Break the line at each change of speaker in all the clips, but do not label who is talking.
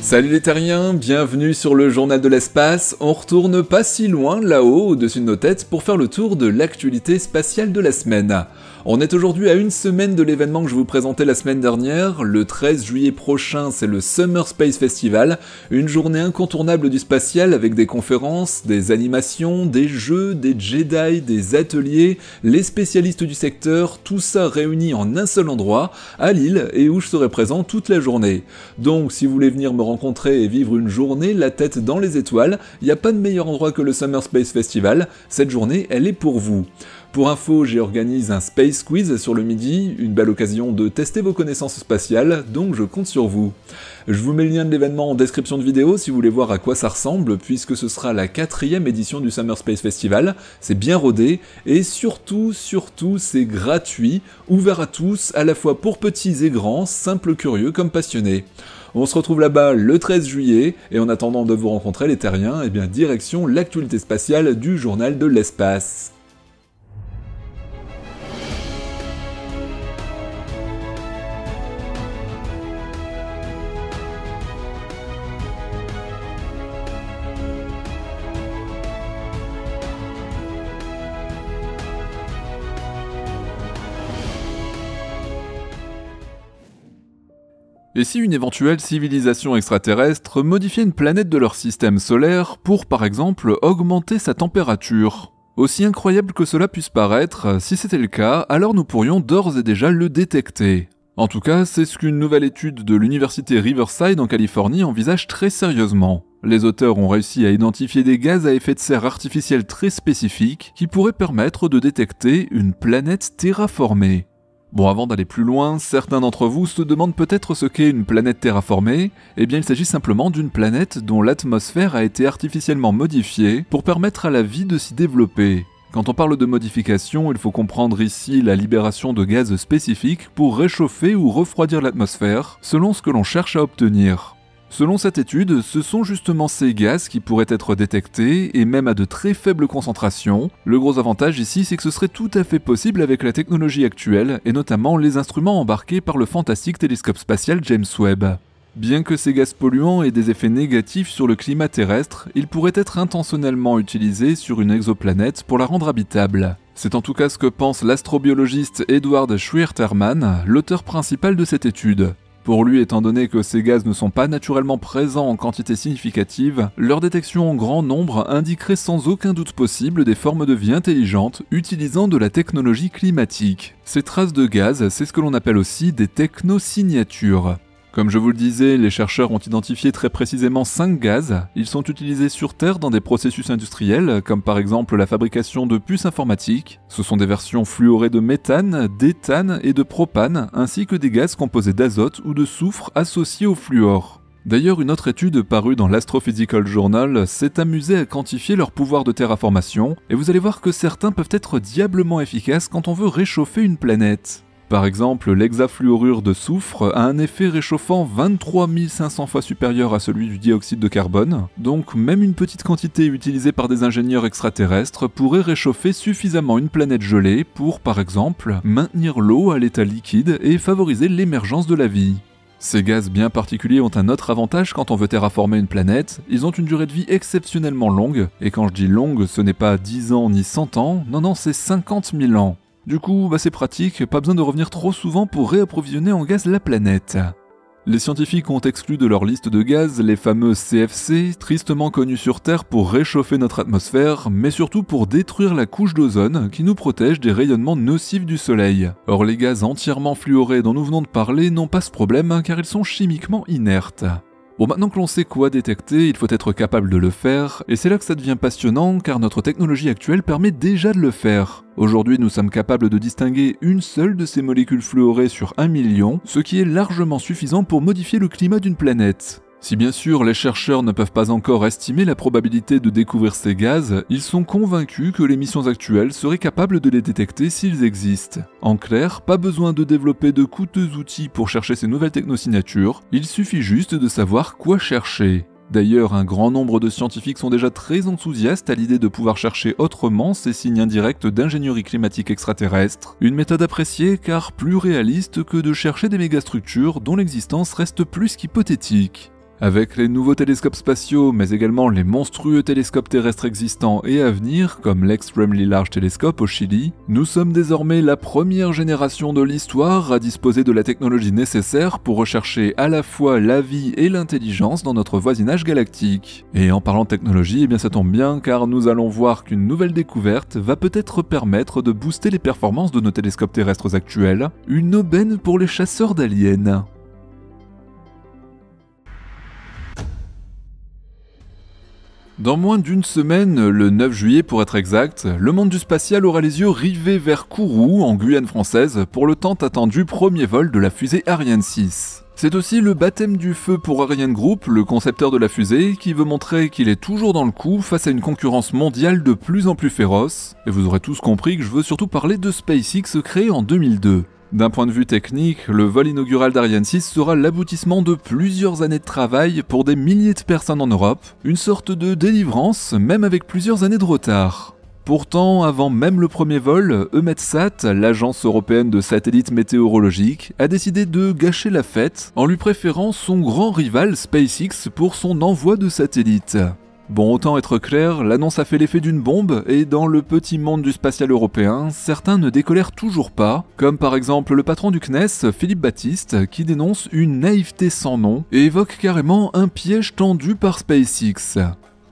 Salut les terriens, bienvenue sur le journal de l'espace. On retourne pas si loin là-haut, au-dessus de nos têtes, pour faire le tour de l'actualité spatiale de la semaine. On est aujourd'hui à une semaine de l'événement que je vous présentais la semaine dernière. Le 13 juillet prochain, c'est le Summer Space Festival, une journée incontournable du spatial avec des conférences, des animations, des jeux, des Jedi, des ateliers, les spécialistes du secteur, tout ça réuni en un seul endroit, à Lille, et où je serai présent toute la journée. Donc si vous voulez venir me rencontrer et vivre une journée la tête dans les étoiles, il n'y a pas de meilleur endroit que le Summer Space Festival, cette journée elle est pour vous. Pour info, j'ai organisé un Space Quiz sur le midi, une belle occasion de tester vos connaissances spatiales, donc je compte sur vous. Je vous mets le lien de l'événement en description de vidéo si vous voulez voir à quoi ça ressemble, puisque ce sera la 4e édition du Summer Space Festival, c'est bien rodé, et surtout, c'est gratuit, ouvert à tous, à la fois pour petits et grands, simples curieux comme passionnés. On se retrouve là-bas le 13 juillet, et en attendant de vous rencontrer les terriens, direction l'actualité spatiale du journal de l'espace. Et si une éventuelle civilisation extraterrestre modifiait une planète de leur système solaire pour, par exemple, augmenter sa température ? Aussi incroyable que cela puisse paraître, si c'était le cas, alors nous pourrions d'ores et déjà le détecter. En tout cas, c'est ce qu'une nouvelle étude de l'université Riverside en Californie envisage très sérieusement. Les auteurs ont réussi à identifier des gaz à effet de serre artificiels très spécifiques qui pourraient permettre de détecter une planète terraformée. Bon, avant d'aller plus loin, certains d'entre vous se demandent peut-être ce qu'est une planète terraformée. Il s'agit simplement d'une planète dont l'atmosphère a été artificiellement modifiée pour permettre à la vie de s'y développer. Quand on parle de modification, il faut comprendre ici la libération de gaz spécifiques pour réchauffer ou refroidir l'atmosphère, selon ce que l'on cherche à obtenir. Selon cette étude, ce sont justement ces gaz qui pourraient être détectés, et même à de très faibles concentrations. Le gros avantage ici, c'est que ce serait tout à fait possible avec la technologie actuelle, et notamment les instruments embarqués par le fantastique télescope spatial James Webb. Bien que ces gaz polluants aient des effets négatifs sur le climat terrestre, ils pourraient être intentionnellement utilisés sur une exoplanète pour la rendre habitable. C'est en tout cas ce que pense l'astrobiologiste Edward Schwierterman, l'auteur principal de cette étude. Pour lui, étant donné que ces gaz ne sont pas naturellement présents en quantité significative, leur détection en grand nombre indiquerait sans aucun doute possible des formes de vie intelligentes utilisant de la technologie climatique. Ces traces de gaz, c'est ce que l'on appelle aussi des technosignatures. Comme je vous le disais, les chercheurs ont identifié très précisément 5 gaz. Ils sont utilisés sur Terre dans des processus industriels, comme par exemple la fabrication de puces informatiques. Ce sont des versions fluorées de méthane, d'éthane et de propane, ainsi que des gaz composés d'azote ou de soufre associés au fluor. D'ailleurs, une autre étude parue dans l'Astrophysical Journal s'est amusée à quantifier leur pouvoir de terraformation, et vous allez voir que certains peuvent être diablement efficaces quand on veut réchauffer une planète. Par exemple, l'hexafluorure de soufre a un effet réchauffant 23 500 fois supérieur à celui du dioxyde de carbone, donc même une petite quantité utilisée par des ingénieurs extraterrestres pourrait réchauffer suffisamment une planète gelée pour, par exemple, maintenir l'eau à l'état liquide et favoriser l'émergence de la vie. Ces gaz bien particuliers ont un autre avantage quand on veut terraformer une planète, ils ont une durée de vie exceptionnellement longue, et quand je dis longue, ce n'est pas 10 ans ni 100 ans, non, c'est 50 000 ans. Du coup, c'est pratique, pas besoin de revenir trop souvent pour réapprovisionner en gaz la planète. Les scientifiques ont exclu de leur liste de gaz les fameux CFC, tristement connus sur Terre pour réchauffer notre atmosphère, mais surtout pour détruire la couche d'ozone qui nous protège des rayonnements nocifs du soleil. Or les gaz entièrement fluorés dont nous venons de parler n'ont pas ce problème car ils sont chimiquement inertes. Bon, maintenant que l'on sait quoi détecter, il faut être capable de le faire, et c'est là que ça devient passionnant car notre technologie actuelle permet déjà de le faire. Aujourd'hui, nous sommes capables de distinguer une seule de ces molécules fluorées sur 1 million, ce qui est largement suffisant pour modifier le climat d'une planète. Si bien sûr les chercheurs ne peuvent pas encore estimer la probabilité de découvrir ces gaz, ils sont convaincus que les missions actuelles seraient capables de les détecter s'ils existent. En clair, pas besoin de développer de coûteux outils pour chercher ces nouvelles technosignatures, il suffit juste de savoir quoi chercher. D'ailleurs, un grand nombre de scientifiques sont déjà très enthousiastes à l'idée de pouvoir chercher autrement ces signes indirects d'ingénierie climatique extraterrestre, une méthode appréciée car plus réaliste que de chercher des mégastructures dont l'existence reste plus qu'hypothétique. Avec les nouveaux télescopes spatiaux, mais également les monstrueux télescopes terrestres existants et à venir, comme l'Extremely Large Telescope au Chili, nous sommes désormais la première génération de l'histoire à disposer de la technologie nécessaire pour rechercher à la fois la vie et l'intelligence dans notre voisinage galactique. Et en parlant de technologie, eh bien ça tombe bien car nous allons voir qu'une nouvelle découverte va peut-être permettre de booster les performances de nos télescopes terrestres actuels, une aubaine pour les chasseurs d'aliens. Dans moins d'une semaine, le 9 juillet pour être exact, le monde du spatial aura les yeux rivés vers Kourou, en Guyane française, pour le tant attendu premier vol de la fusée Ariane 6. C'est aussi le baptême du feu pour Ariane Group, le concepteur de la fusée, qui veut montrer qu'il est toujours dans le coup face à une concurrence mondiale de plus en plus féroce. Et vous aurez tous compris que je veux surtout parler de SpaceX créé en 2002. D'un point de vue technique, le vol inaugural d'Ariane 6 sera l'aboutissement de plusieurs années de travail pour des milliers de personnes en Europe, une sorte de délivrance, même avec plusieurs années de retard. Pourtant, avant même le premier vol, EUMETSAT, l'agence européenne de satellites météorologiques, a décidé de gâcher la fête en lui préférant son grand rival SpaceX pour son envoi de satellites. Bon, autant être clair, l'annonce a fait l'effet d'une bombe, et dans le petit monde du spatial européen, certains ne décollèrent toujours pas, comme par exemple le patron du CNES, Philippe Baptiste, qui dénonce une naïveté sans nom, et évoque carrément un piège tendu par SpaceX.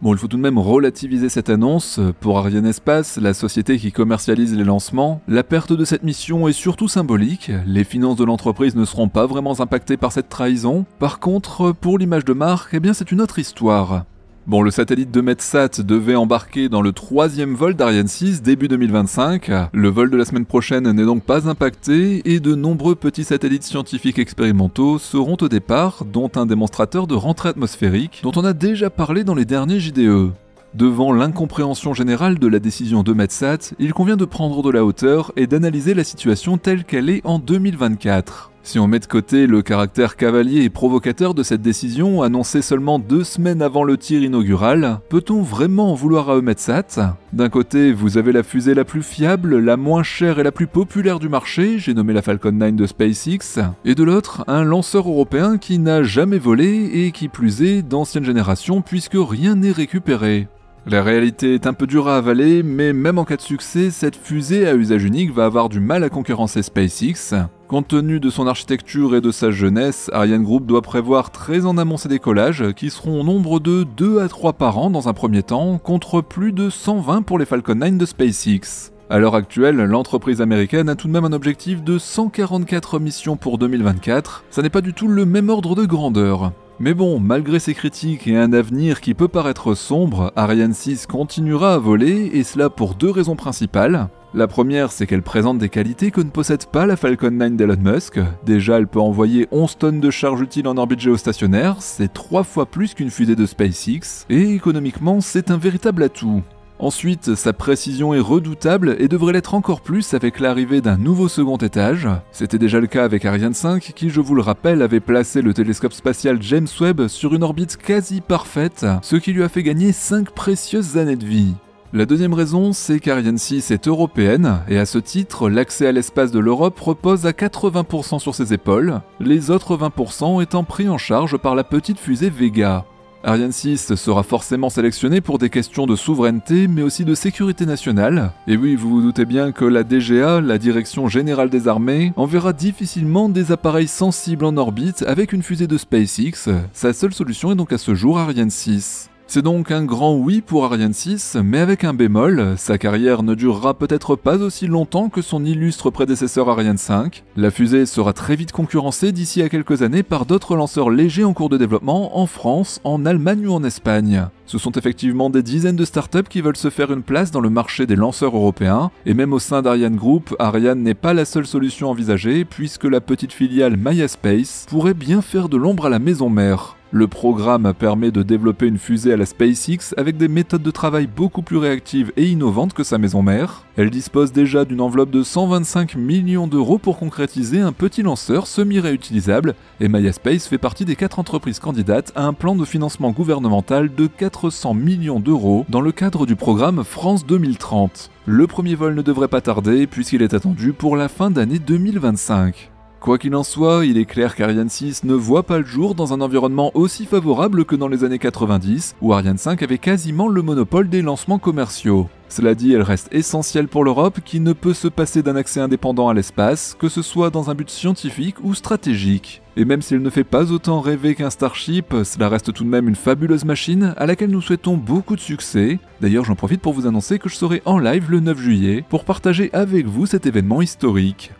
Bon, il faut tout de même relativiser cette annonce. Pour Arianespace, la société qui commercialise les lancements, la perte de cette mission est surtout symbolique, les finances de l'entreprise ne seront pas vraiment impactées par cette trahison. Par contre, pour l'image de marque, eh bien c'est une autre histoire. Bon, le satellite de METSAT devait embarquer dans le 3e vol d'Ariane 6 début 2025. Le vol de la semaine prochaine n'est donc pas impacté et de nombreux petits satellites scientifiques expérimentaux seront au départ, dont un démonstrateur de rentrée atmosphérique dont on a déjà parlé dans les derniers JDE. Devant l'incompréhension générale de la décision de METSAT, il convient de prendre de la hauteur et d'analyser la situation telle qu'elle est en 2024. Si on met de côté le caractère cavalier et provocateur de cette décision, annoncée seulement 2 semaines avant le tir inaugural, peut-on vraiment en vouloir à EUMETSAT ? D'un côté, vous avez la fusée la plus fiable, la moins chère et la plus populaire du marché, j'ai nommé la Falcon 9 de SpaceX, et de l'autre, un lanceur européen qui n'a jamais volé et qui plus est d'ancienne génération puisque rien n'est récupéré. La réalité est un peu dure à avaler, mais même en cas de succès, cette fusée à usage unique va avoir du mal à concurrencer SpaceX. Compte tenu de son architecture et de sa jeunesse, Ariane Group doit prévoir très en amont ses décollages, qui seront au nombre de 2 à 3 par an dans un premier temps, contre plus de 120 pour les Falcon 9 de SpaceX. À l'heure actuelle, l'entreprise américaine a tout de même un objectif de 144 missions pour 2024, ça n'est pas du tout le même ordre de grandeur. Mais bon, malgré ces critiques et un avenir qui peut paraître sombre, Ariane 6 continuera à voler, et cela pour 2 raisons principales. La première, c'est qu'elle présente des qualités que ne possède pas la Falcon 9 d'Elon Musk. Déjà, elle peut envoyer 11 tonnes de charge utile en orbite géostationnaire, c'est 3 fois plus qu'une fusée de SpaceX, et économiquement, c'est un véritable atout. Ensuite, sa précision est redoutable et devrait l'être encore plus avec l'arrivée d'un nouveau second étage. C'était déjà le cas avec Ariane 5 qui, je vous le rappelle, avait placé le télescope spatial James Webb sur une orbite quasi parfaite, ce qui lui a fait gagner 5 précieuses années de vie. La deuxième raison, c'est qu'Ariane 6 est européenne, et à ce titre, l'accès à l'espace de l'Europe repose à 80% sur ses épaules, les autres 20% étant pris en charge par la petite fusée Vega. Ariane 6 sera forcément sélectionné pour des questions de souveraineté, mais aussi de sécurité nationale. Et oui, vous vous doutez bien que la DGA, la Direction Générale des Armées, enverra difficilement des appareils sensibles en orbite avec une fusée de SpaceX. Sa seule solution est donc à ce jour Ariane 6. C'est donc un grand oui pour Ariane 6, mais avec un bémol, sa carrière ne durera peut-être pas aussi longtemps que son illustre prédécesseur Ariane 5. La fusée sera très vite concurrencée d'ici à quelques années par d'autres lanceurs légers en cours de développement en France, en Allemagne ou en Espagne. Ce sont effectivement des dizaines de startups qui veulent se faire une place dans le marché des lanceurs européens, et même au sein d'Ariane Group, Ariane n'est pas la seule solution envisagée puisque la petite filiale Maya Space pourrait bien faire de l'ombre à la maison mère. Le programme permet de développer une fusée à la SpaceX avec des méthodes de travail beaucoup plus réactives et innovantes que sa maison mère. Elle dispose déjà d'une enveloppe de 125 millions d'euros pour concrétiser un petit lanceur semi-réutilisable, et Maya Space fait partie des 4 entreprises candidates à un plan de financement gouvernemental de 400 millions d'euros dans le cadre du programme France 2030. Le premier vol ne devrait pas tarder puisqu'il est attendu pour la fin d'année 2025. Quoi qu'il en soit, il est clair qu'Ariane 6 ne voit pas le jour dans un environnement aussi favorable que dans les années 90, où Ariane 5 avait quasiment le monopole des lancements commerciaux. Cela dit, elle reste essentielle pour l'Europe qui ne peut se passer d'un accès indépendant à l'espace, que ce soit dans un but scientifique ou stratégique. Et même s'il ne fait pas autant rêver qu'un Starship, cela reste tout de même une fabuleuse machine à laquelle nous souhaitons beaucoup de succès. D'ailleurs, j'en profite pour vous annoncer que je serai en live le 9 juillet pour partager avec vous cet événement historique.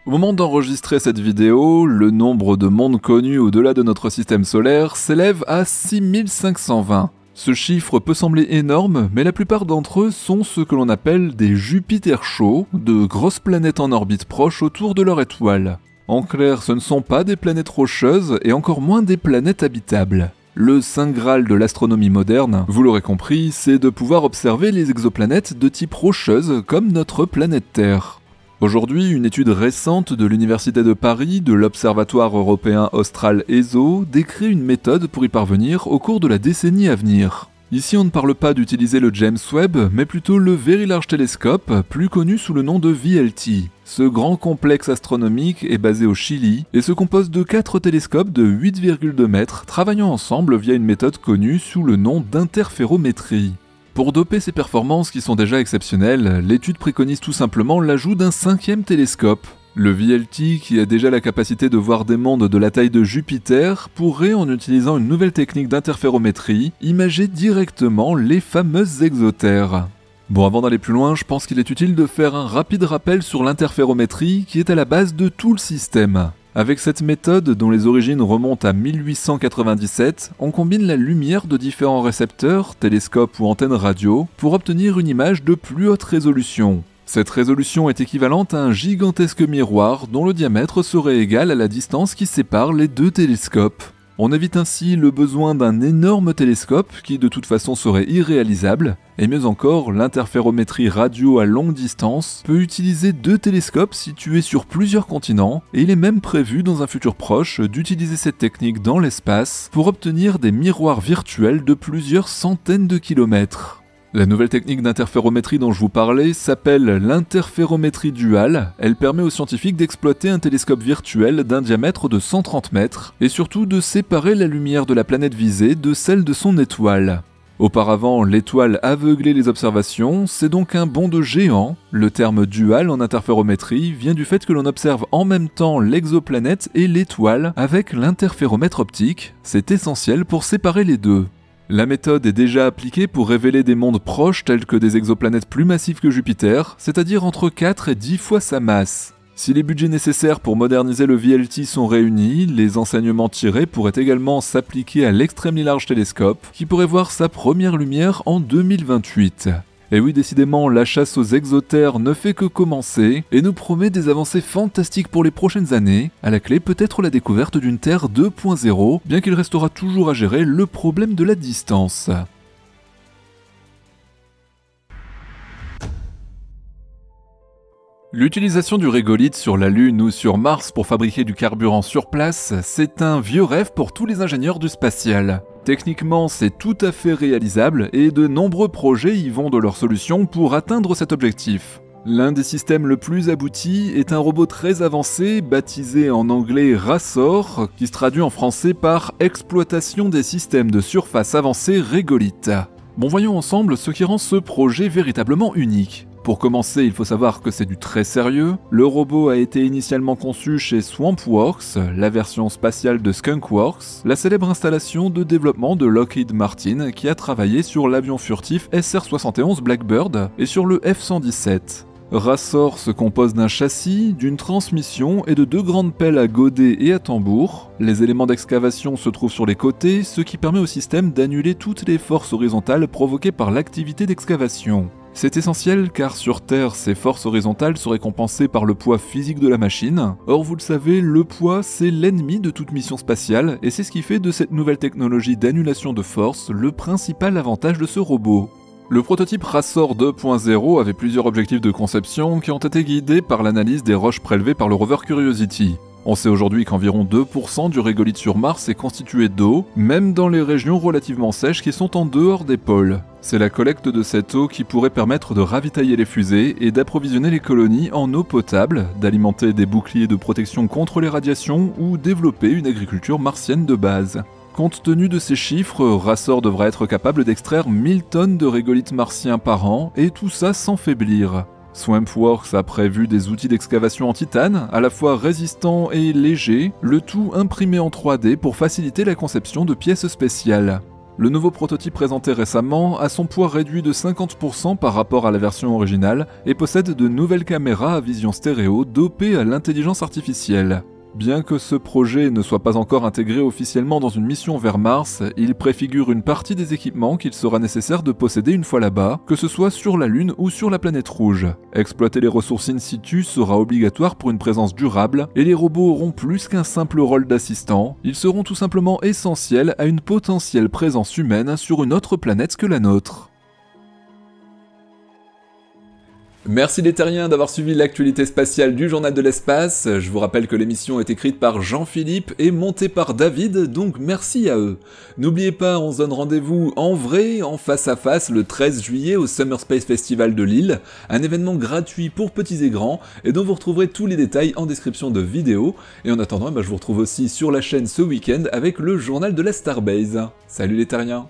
Au moment d'enregistrer cette vidéo, le nombre de mondes connus au-delà de notre système solaire s'élève à 6520. Ce chiffre peut sembler énorme, mais la plupart d'entre eux sont ce que l'on appelle des Jupiters chauds, de grosses planètes en orbite proche autour de leur étoile. En clair, ce ne sont pas des planètes rocheuses et encore moins des planètes habitables. Le saint graal de l'astronomie moderne, vous l'aurez compris, c'est de pouvoir observer les exoplanètes de type rocheuse comme notre planète Terre. Aujourd'hui, une étude récente de l'Université de Paris, de l'Observatoire européen austral ESO, décrit une méthode pour y parvenir au cours de la décennie à venir. Ici, on ne parle pas d'utiliser le James Webb, mais plutôt le Very Large Telescope, plus connu sous le nom de VLT. Ce grand complexe astronomique est basé au Chili et se compose de 4 télescopes de 8,2 mètres travaillant ensemble via une méthode connue sous le nom d'interférométrie. Pour doper ces performances qui sont déjà exceptionnelles, l'étude préconise tout simplement l'ajout d'un 5e télescope. Le VLT, qui a déjà la capacité de voir des mondes de la taille de Jupiter, pourrait, en utilisant une nouvelle technique d'interférométrie, imager directement les fameuses exotères. Bon, avant d'aller plus loin, je pense qu'il est utile de faire un rapide rappel sur l'interférométrie qui est à la base de tout le système. Avec cette méthode, dont les origines remontent à 1897, on combine la lumière de différents récepteurs, télescopes ou antennes radio, pour obtenir une image de plus haute résolution. Cette résolution est équivalente à un gigantesque miroir dont le diamètre serait égal à la distance qui sépare les deux télescopes. On évite ainsi le besoin d'un énorme télescope qui de toute façon serait irréalisable, et mieux encore, l'interférométrie radio à longue distance peut utiliser 2 télescopes situés sur plusieurs continents, et il est même prévu dans un futur proche d'utiliser cette technique dans l'espace pour obtenir des miroirs virtuels de plusieurs centaines de kilomètres. La nouvelle technique d'interférométrie dont je vous parlais s'appelle l'interférométrie duale. Elle permet aux scientifiques d'exploiter un télescope virtuel d'un diamètre de 130 mètres et surtout de séparer la lumière de la planète visée de celle de son étoile. Auparavant, l'étoile aveuglait les observations, c'est donc un bond de géant. Le terme dual en interférométrie vient du fait que l'on observe en même temps l'exoplanète et l'étoile avec l'interféromètre optique. C'est essentiel pour séparer les deux. La méthode est déjà appliquée pour révéler des mondes proches tels que des exoplanètes plus massifs que Jupiter, c'est-à-dire entre 4 et 10 fois sa masse. Si les budgets nécessaires pour moderniser le VLT sont réunis, les enseignements tirés pourraient également s'appliquer à l'Extremely Large Telescope, qui pourrait voir sa première lumière en 2028. Et oui, décidément, la chasse aux exotères ne fait que commencer et nous promet des avancées fantastiques pour les prochaines années. À la clé, peut-être la découverte d'une Terre 2.0, bien qu'il restera toujours à gérer le problème de la distance. L'utilisation du régolithe sur la Lune ou sur Mars pour fabriquer du carburant sur place, c'est un vieux rêve pour tous les ingénieurs du spatial. Techniquement, c'est tout à fait réalisable et de nombreux projets y vont de leurs solutions pour atteindre cet objectif. L'un des systèmes le plus aboutis est un robot très avancé baptisé en anglais RASOR, qui se traduit en français par Exploitation des systèmes de surface avancés régolithe. Bon, voyons ensemble ce qui rend ce projet véritablement unique. Pour commencer, il faut savoir que c'est du très sérieux. Le robot a été initialement conçu chez SwampWorks, la version spatiale de Skunkworks, la célèbre installation de développement de Lockheed Martin qui a travaillé sur l'avion furtif SR-71 Blackbird et sur le F-117. RASOR se compose d'un châssis, d'une transmission et de 2 grandes pelles à godet et à tambour. Les éléments d'excavation se trouvent sur les côtés, ce qui permet au système d'annuler toutes les forces horizontales provoquées par l'activité d'excavation. C'est essentiel car sur Terre, ces forces horizontales seraient compensées par le poids physique de la machine. Or, vous le savez, le poids, c'est l'ennemi de toute mission spatiale, et c'est ce qui fait de cette nouvelle technologie d'annulation de force le principal avantage de ce robot. Le prototype RASOR 2.0 avait plusieurs objectifs de conception qui ont été guidés par l'analyse des roches prélevées par le rover Curiosity. On sait aujourd'hui qu'environ 2% du régolithe sur Mars est constitué d'eau, même dans les régions relativement sèches qui sont en dehors des pôles. C'est la collecte de cette eau qui pourrait permettre de ravitailler les fusées et d'approvisionner les colonies en eau potable, d'alimenter des boucliers de protection contre les radiations ou développer une agriculture martienne de base. Compte tenu de ces chiffres, Rassor devrait être capable d'extraire 1000 tonnes de régolithe martien par an, et tout ça sans faiblir. Swampworks a prévu des outils d'excavation en titane, à la fois résistants et légers, le tout imprimé en 3D pour faciliter la conception de pièces spéciales. Le nouveau prototype présenté récemment a son poids réduit de 50% par rapport à la version originale et possède de nouvelles caméras à vision stéréo dopées à l'intelligence artificielle. Bien que ce projet ne soit pas encore intégré officiellement dans une mission vers Mars, il préfigure une partie des équipements qu'il sera nécessaire de posséder une fois là-bas, que ce soit sur la Lune ou sur la planète rouge. Exploiter les ressources in situ sera obligatoire pour une présence durable, et les robots auront plus qu'un simple rôle d'assistant, ils seront tout simplement essentiels à une potentielle présence humaine sur une autre planète que la nôtre. Merci les terriens d'avoir suivi l'actualité spatiale du Journal de l'Espace. Je vous rappelle que l'émission est écrite par Jean-Philippe et montée par David, donc merci à eux. N'oubliez pas, on se donne rendez-vous en vrai, en face à face, le 13 juillet au Summer Space Festival de Lille, un événement gratuit pour petits et grands, et dont vous retrouverez tous les détails en description de vidéo. Et en attendant, je vous retrouve aussi sur la chaîne ce week-end avec le Journal de la Starbase. Salut les terriens!